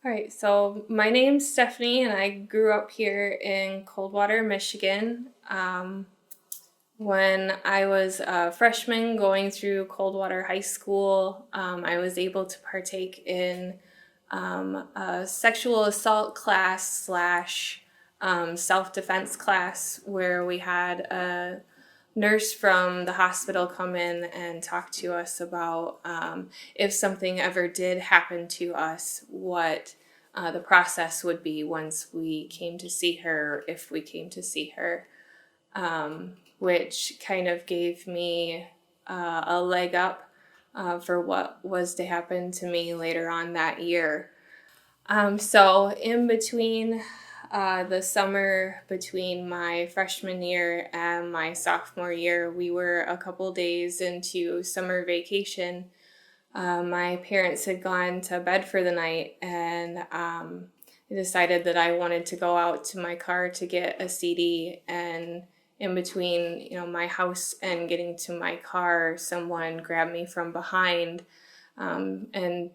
All right, so my name's Stephanie, and I grew up here in Coldwater, Michigan. When I was a freshman going through Coldwater High School, I was able to partake in a sexual assault class slash self-defense class where we had a nurse from the hospital come in and talk to us about if something ever did happen to us, what the process would be once we came to see her, if we came to see her, which kind of gave me a leg up for what was to happen to me later on that year. So in between the summer between my freshman year and my sophomore year, we were a couple days into summer vacation. My parents had gone to bed for the night, and I decided that I wanted to go out to my car to get a CD. And in between, my house and getting to my car, someone grabbed me from behind and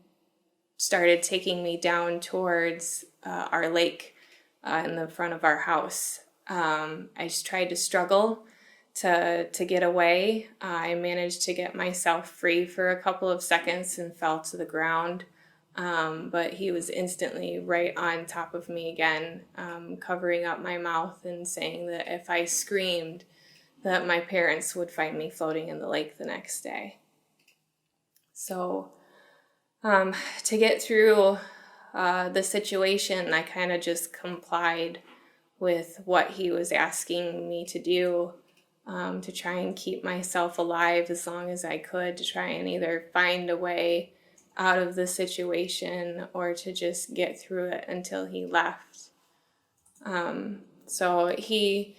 started taking me down towards our lake in the front of our house. I just tried to struggle to get away. I managed to get myself free for a couple of seconds and fell to the ground. But he was instantly right on top of me again, covering up my mouth and saying that if I screamed, that my parents would find me floating in the lake the next day. So to get through the situation, I kind of just complied with what he was asking me to do, to try and keep myself alive as long as I could, to try and either find a way out of the situation or to just get through it until he left. So he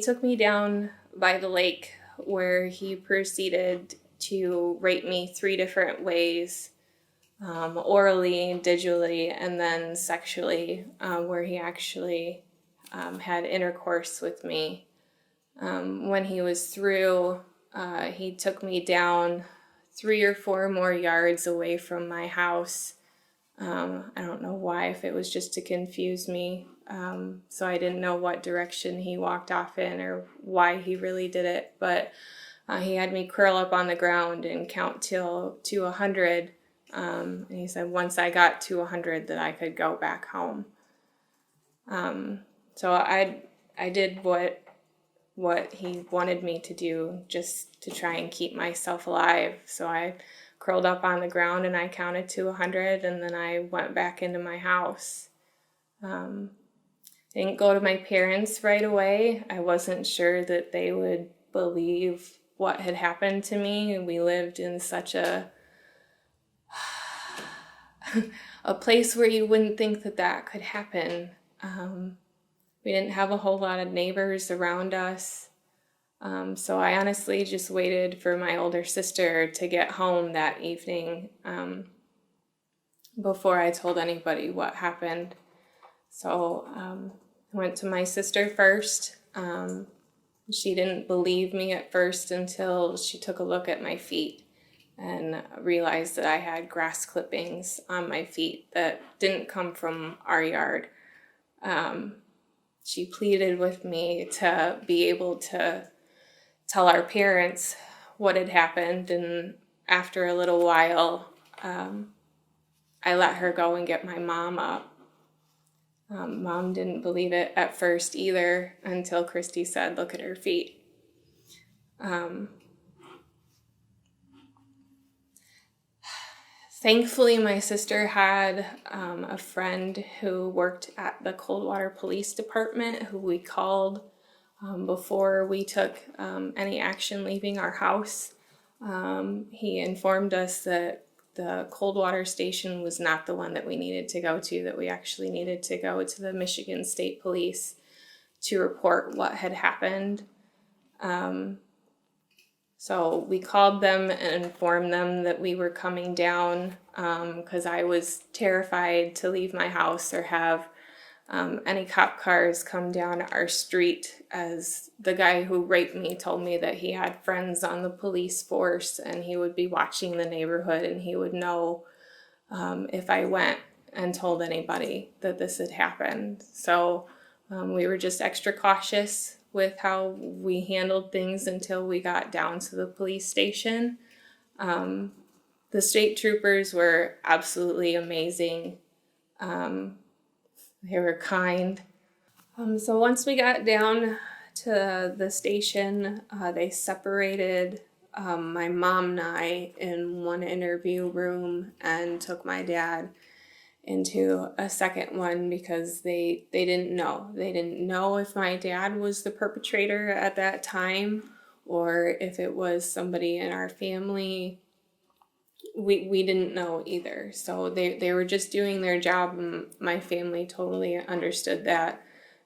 took me down by the lake where he proceeded to rape me 3 different ways, orally, digitally, and then sexually, where he actually had intercourse with me. When he was through, he took me down 3 or 4 more yards away from my house. I don't know why, if it was just to confuse me. So I didn't know what direction he walked off in or why he really did it, but he had me curl up on the ground and count to 100. And he said once I got to 100 that I could go back home. So I did what he wanted me to do just to try and keep myself alive. So I curled up on the ground and I counted to 100, and then I went back into my house. Didn't go to my parents right away. I wasn't sure that they would believe what had happened to me. We lived in such a place where you wouldn't think that could happen. We didn't have a whole lot of neighbors around us. So I honestly just waited for my older sister to get home that evening before I told anybody what happened. So I went to my sister first. She didn't believe me at first until she took a look at my feet and realized that I had grass clippings on my feet that didn't come from our yard. She pleaded with me to be able to tell our parents what had happened, and after a little while, I let her go and get my mom up. Mom didn't believe it at first either until Christy said, "Look at her feet." Thankfully, my sister had a friend who worked at the Coldwater Police Department who we called before we took any action leaving our house. He informed us that the Coldwater station was not the one that we needed to go to, that we actually needed to go to the Michigan State Police to report what had happened. So we called them and informed them that we were coming down because I was terrified to leave my house or have any cop cars come down our street, as the guy who raped me told me that he had friends on the police force and he would be watching the neighborhood and he would know if I went and told anybody that this had happened. So we were just extra cautious with how we handled things until we got down to the police station. The state troopers were absolutely amazing. They were kind. So once we got down to the station, they separated my mom and I in one interview room and took my dad into a second one because they didn't know. They didn't know if my dad was the perpetrator at that time or if it was somebody in our family. We didn't know either. So they were just doing their job, and my family totally understood that.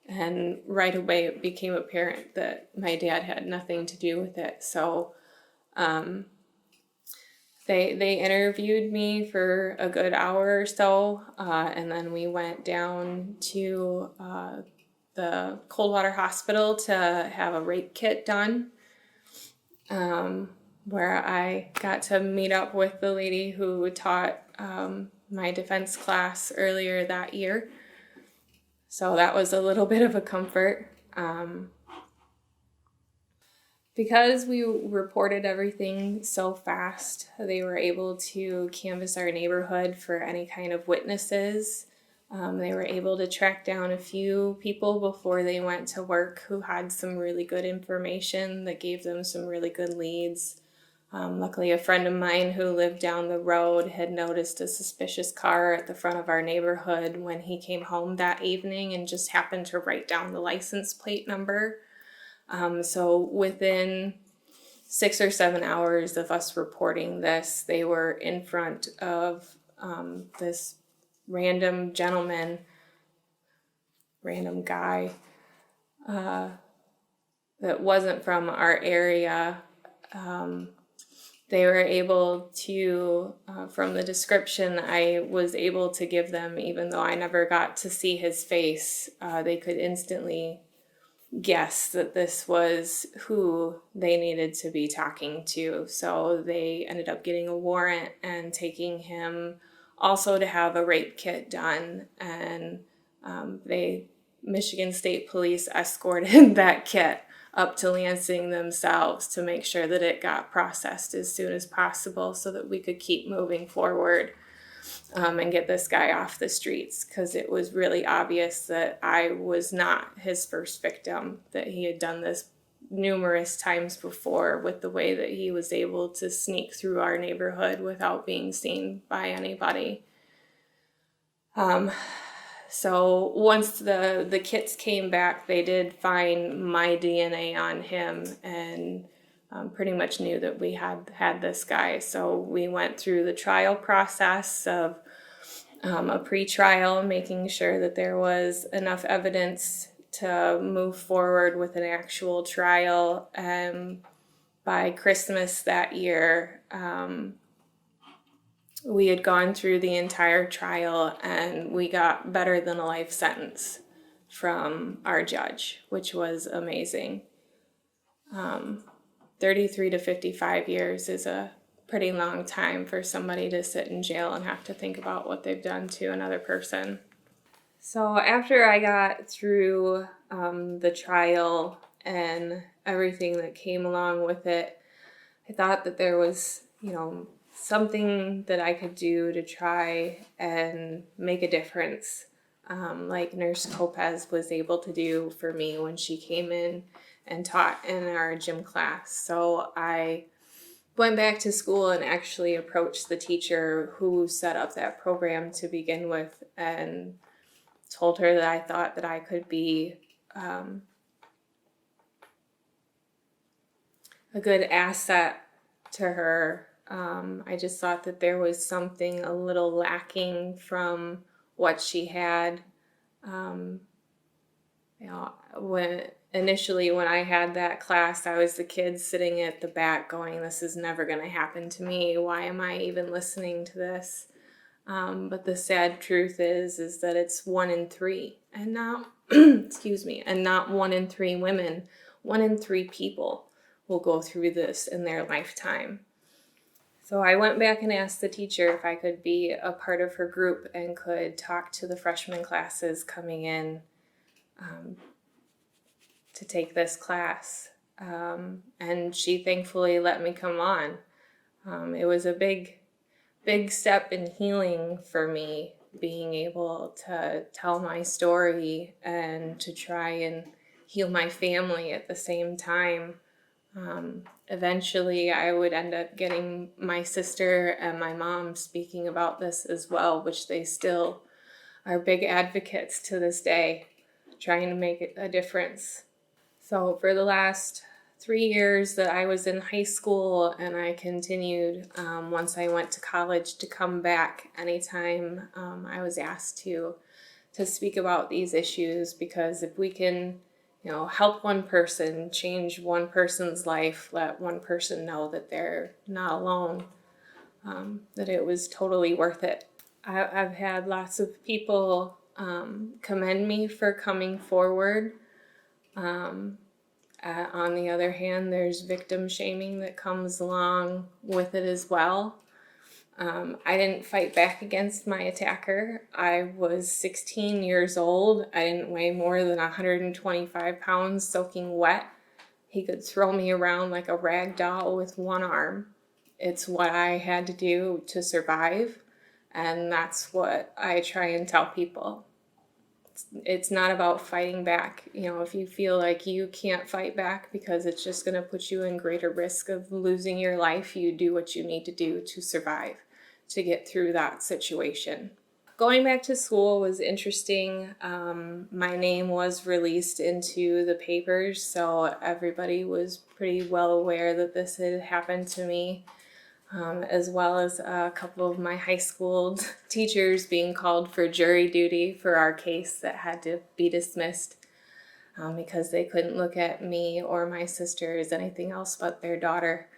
And right away it became apparent that my dad had nothing to do with it. So they interviewed me for a good hour or so, and then we went down to the Coldwater Hospital to have a rape kit done, where I got to meet up with the lady who taught my defense class earlier that year. So that was a little bit of a comfort. Because we reported everything so fast, they were able to canvass our neighborhood for any kind of witnesses. They were able to track down a few people before they went to work who had some really good information that gave them some really good leads. Luckily, a friend of mine who lived down the road had noticed a suspicious car at the front of our neighborhood when he came home that evening and just happened to write down the license plate number. So within 6 or 7 hours of us reporting this, they were in front of this random guy that wasn't from our area. They were able to, from the description I was able to give them, even though I never got to see his face, they could instantly guess that this was who they needed to be talking to. So they ended up getting a warrant and taking him also to have a rape kit done. And Michigan State Police escorted that kit up to Lansing themselves to make sure that it got processed as soon as possible so that we could keep moving forward and get this guy off the streets, because it was really obvious that I was not his first victim, that he had done this numerous times before with the way that he was able to sneak through our neighborhood without being seen by anybody. So once the kits came back, they did find my DNA on him and pretty much knew that we had this guy. So we went through the trial process of a pre-trial, making sure that there was enough evidence to move forward with an actual trial. And by Christmas that year, we had gone through the entire trial and we got better than a life sentence from our judge, which was amazing. 33 to 55 years is a pretty long time for somebody to sit in jail and have to think about what they've done to another person. So after I got through the trial and everything that came along with it, I thought that there was, something that I could do to try and make a difference, like Nurse Lopez was able to do for me when she came in and taught in our gym class. So I went back to school and actually approached the teacher who set up that program to begin with and told her that I thought that I could be a good asset to her. I just thought that there was something a little lacking from what she had. When I had that class, I was the kid sitting at the back going, this is never going to happen to me. Why am I even listening to this? But the sad truth is that it's 1 in 3 and not, and not 1 in 3 women. 1 in 3 people will go through this in their lifetime. So I went back and asked the teacher if I could be a part of her group and could talk to the freshman classes coming in to take this class. And she thankfully let me come on. It was a big step in healing for me, being able to tell my story and to try and heal my family at the same time. Eventually, I would end up getting my sister and my mom speaking about this as well, which they still are big advocates to this day, trying to make a difference. So for the last 3 years that I was in high school, and I continued once I went to college to come back anytime I was asked to speak about these issues, because if we can, help one person, change one person's life, let one person know that they're not alone, that it was totally worth it. I've had lots of people commend me for coming forward. On the other hand, there's victim shaming that comes along with it as well. I didn't fight back against my attacker. I was 16 years old. I didn't weigh more than 125 pounds soaking wet. He could throw me around like a rag doll with one arm. It's what I had to do to survive, and that's what I try and tell people. It's not about fighting back. If you feel like you can't fight back because it's just going to put you in greater risk of losing your life, you do what you need to do to survive, to get through that situation. Going back to school was interesting. My name was released into the papers, so everybody was pretty well aware that this had happened to me. As well as a couple of my high school teachers being called for jury duty for our case that had to be dismissed because they couldn't look at me or my sister as anything else but their daughter.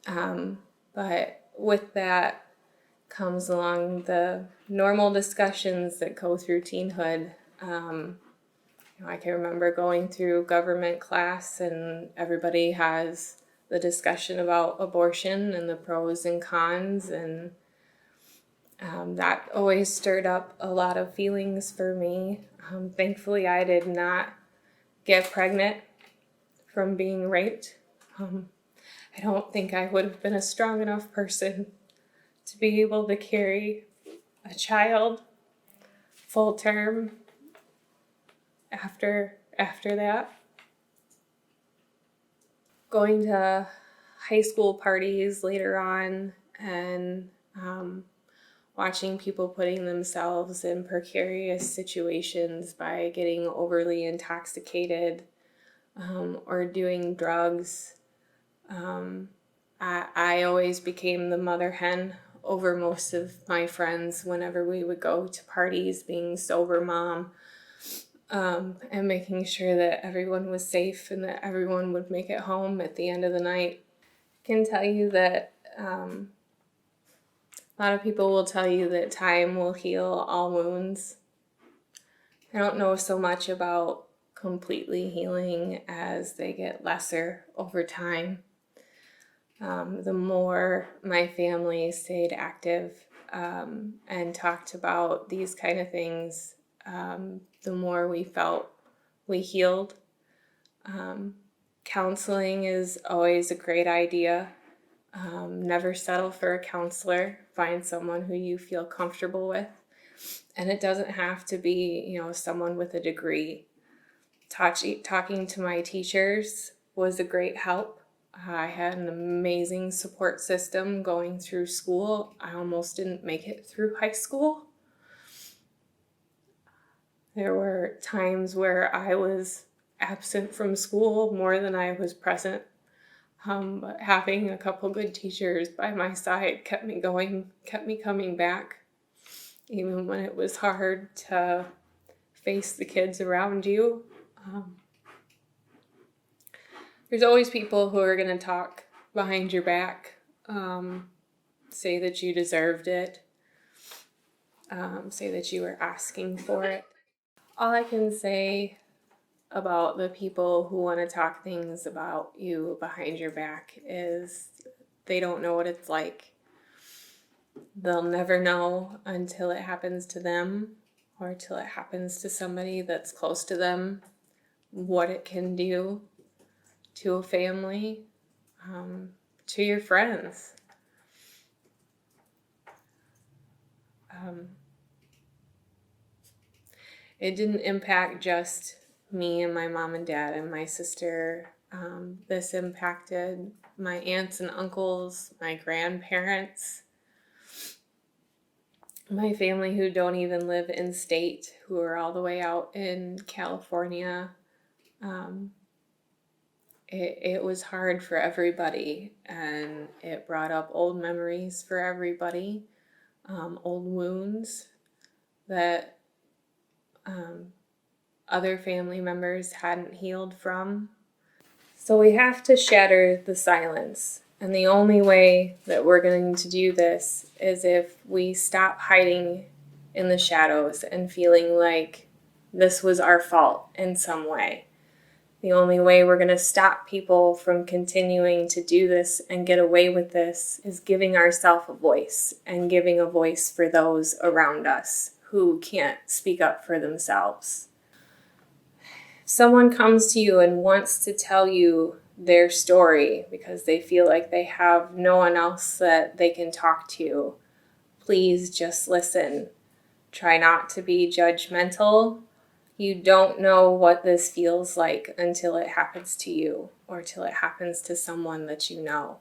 But with that comes along the normal discussions that go through teenhood. I can remember going through government class, and everybody has the discussion about abortion and the pros and cons, and that always stirred up a lot of feelings for me. Thankfully, I did not get pregnant from being raped. I don't think I would have been a strong enough person to be able to carry a child full term after that. Going to high school parties later on and watching people putting themselves in precarious situations by getting overly intoxicated or doing drugs. I always became the mother hen over most of my friends whenever we would go to parties, being sober mom. And making sure that everyone was safe and that everyone would make it home at the end of the night. I can tell you that a lot of people will tell you that time will heal all wounds. I don't know so much about completely healing as they get lesser over time. The more my family stayed active and talked about these kind of things, the more we felt we healed. Counseling is always a great idea. Never settle for a counselor. Find someone who you feel comfortable with. And it doesn't have to be, someone with a degree. Talking to my teachers was a great help. I had an amazing support system going through school. I almost didn't make it through high school. There were times where I was absent from school more than I was present. But having a couple good teachers by my side kept me going, kept me coming back, even when it was hard to face the kids around you. There's always people who are going to talk behind your back, say that you deserved it, say that you were asking for it. All I can say about the people who want to talk things about you behind your back is They don't know what it's like. They'll never know until it happens to them or till it happens to somebody that's close to them, what it can do to a family, to your friends. It didn't impact just me and my mom and dad and my sister. This impacted my aunts and uncles, my grandparents, my family who don't even live in state, who are all the way out in California. It was hard for everybody, and it brought up old memories for everybody, old wounds that other family members hadn't healed from. So we have to shatter the silence. And the only way that we're going to do this is if we stop hiding in the shadows and feeling like this was our fault in some way. The only way we're going to stop people from continuing to do this and get away with this is giving ourselves a voice, and giving a voice for those around us who can't speak up for themselves. If someone comes to you and wants to tell you their story because they feel like they have no one else that they can talk to, please just listen. Try not to be judgmental. You don't know what this feels like until it happens to you or till it happens to someone that you know.